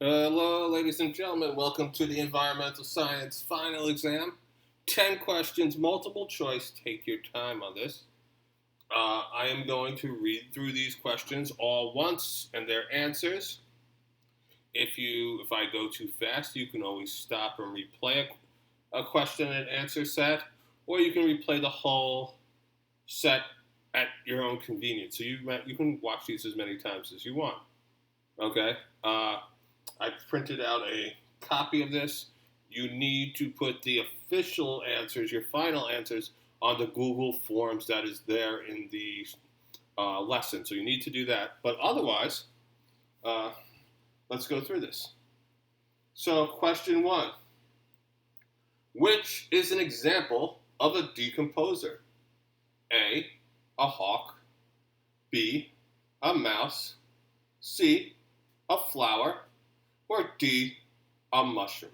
Hello, ladies and gentlemen. Welcome to the Environmental Science Final Exam. 10 questions, multiple choice. Take your time on this. I am going to read through these questions all once and their answers. If I go too fast, you can always stop and replay a question and answer set, or you can replay the whole set at your own convenience. So you can watch these as many times as you want. Okay? I printed out a copy of this. You need to put the official answers, your final answers, on the Google Forms that is there in the lesson. So you need to do that. But otherwise, let's go through this. So, question 1. Which is an example of a decomposer? A, a hawk. B, a mouse. C, a flower. Or D, a mushroom?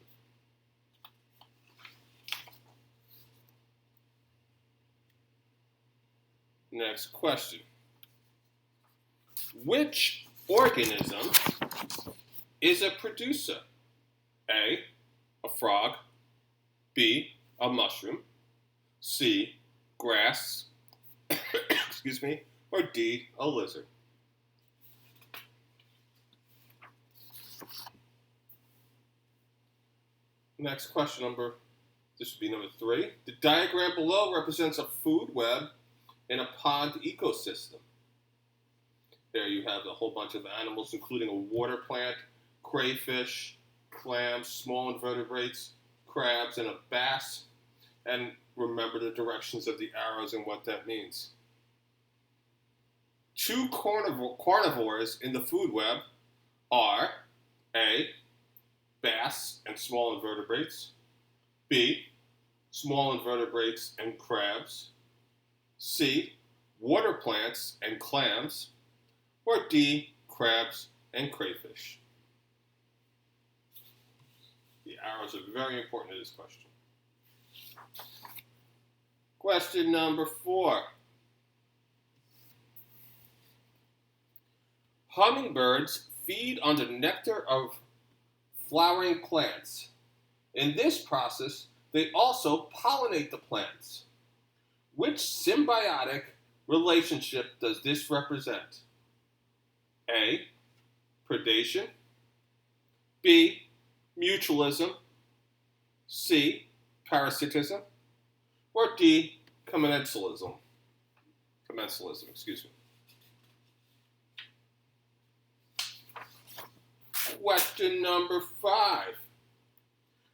Next question. Which organism is a producer? A, a frog. B, a mushroom. C, grass. Excuse me. Or D, a lizard? Next question, this would be number 3. The diagram below represents a food web in a pond ecosystem. There you have a whole bunch of animals, including a water plant, crayfish, clams, small invertebrates, crabs, and a bass. And remember the directions of the arrows and what that means. 2 carnivores in the food web are A, bass and small invertebrates. B, small invertebrates and crabs. C, water plants and clams. Or D, crabs and crayfish. The arrows are very important to this question. Question number 4. Hummingbirds feed on the nectar of flowering plants. In this process, they also pollinate the plants. Which symbiotic relationship does this represent? A, predation. B, mutualism. C, parasitism. Or D, commensalism. Question number 5. It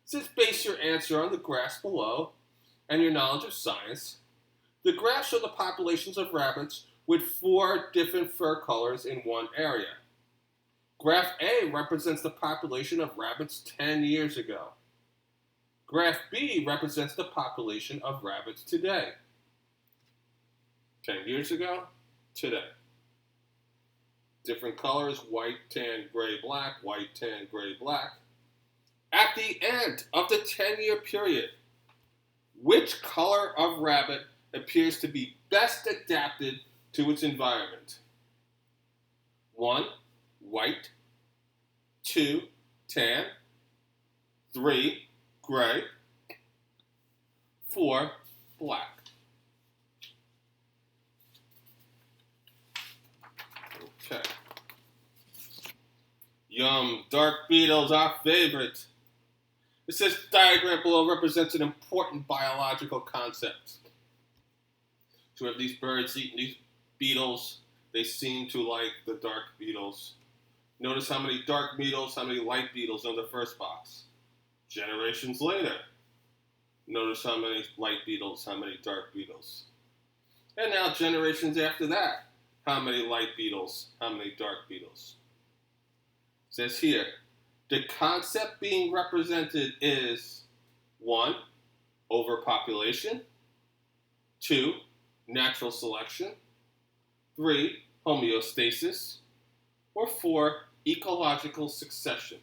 says base your answer on the graphs below and your knowledge of science. The graphs show the populations of rabbits with 4 different fur colors in one area. Graph A represents the population of rabbits 10 years ago. Graph B represents the population of rabbits today. 10 years ago, today. Different colors, white, tan, gray, black, white, tan, gray, black. At the end of the 10-year period, which color of rabbit appears to be best adapted to its environment? 1, white. 2, tan. 3, gray. 4, black. Okay. Yum, dark beetles, our favorite. It says diagram below represents an important biological concept. So we have these birds eating these beetles. They seem to like the dark beetles. Notice how many dark beetles, how many light beetles in the first box. Generations later, notice how many light beetles, how many dark beetles. And now generations after that, how many light beetles, how many dark beetles. It says here, the concept being represented is 1, overpopulation. 2, natural selection. 3, homeostasis. Or 4, ecological succession.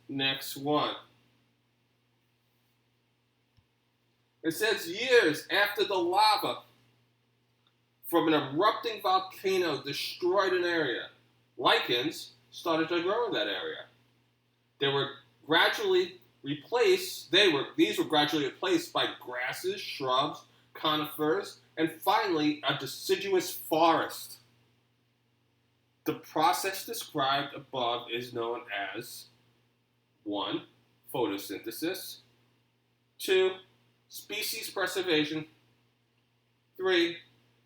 Next one. It says years after the lava from an erupting volcano destroyed an area, lichens started to grow in that area. They were gradually replaced. These were gradually replaced by grasses, shrubs, conifers, and finally a deciduous forest. The process described above is known as 1. Photosynthesis, 2. Species preservation, 3.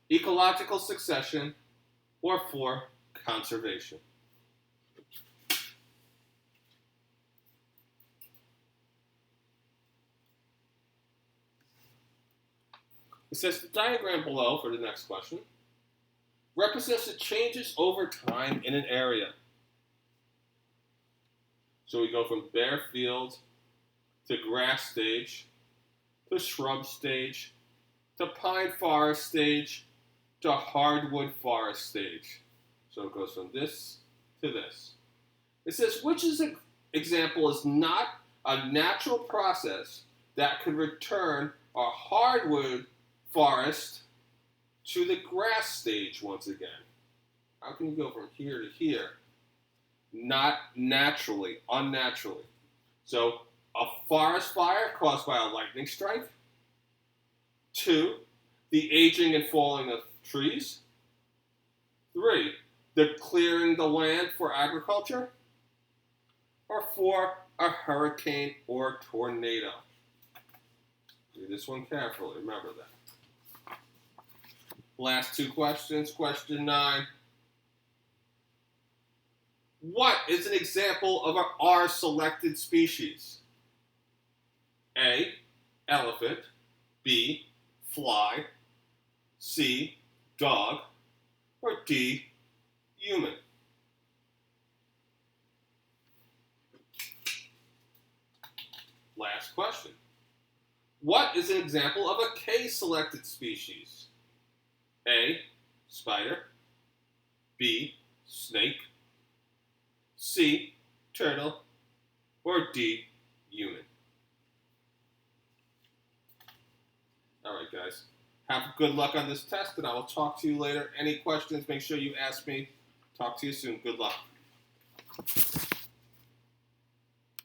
Ecological succession, or 4. Conservation. It says the diagram below for the next question represents the changes over time in an area. So we go from bare field to grass stage to shrub stage to pine forest stage to hardwood forest stage. So it goes from this to this. It says which example is not a natural process that could return a hardwood forest to the grass stage once again. How can you go from here to here? Not naturally, unnaturally. So a forest fire caused by a lightning strike. 2, the aging and falling of trees. 3, the clearing the land for agriculture. Or 4, a hurricane or tornado. Read this one carefully, remember that. Last 2 questions. Question 9. What is an example of our selected species? A, elephant. B, fly. C, dog. Or D, human. Last question. What is an example of a K-selected species? A, spider. B, snake. C, turtle. Or D, human. Alright guys, have good luck on this test and I will talk to you later. Any questions, make sure you ask me. Talk to you soon. Good luck.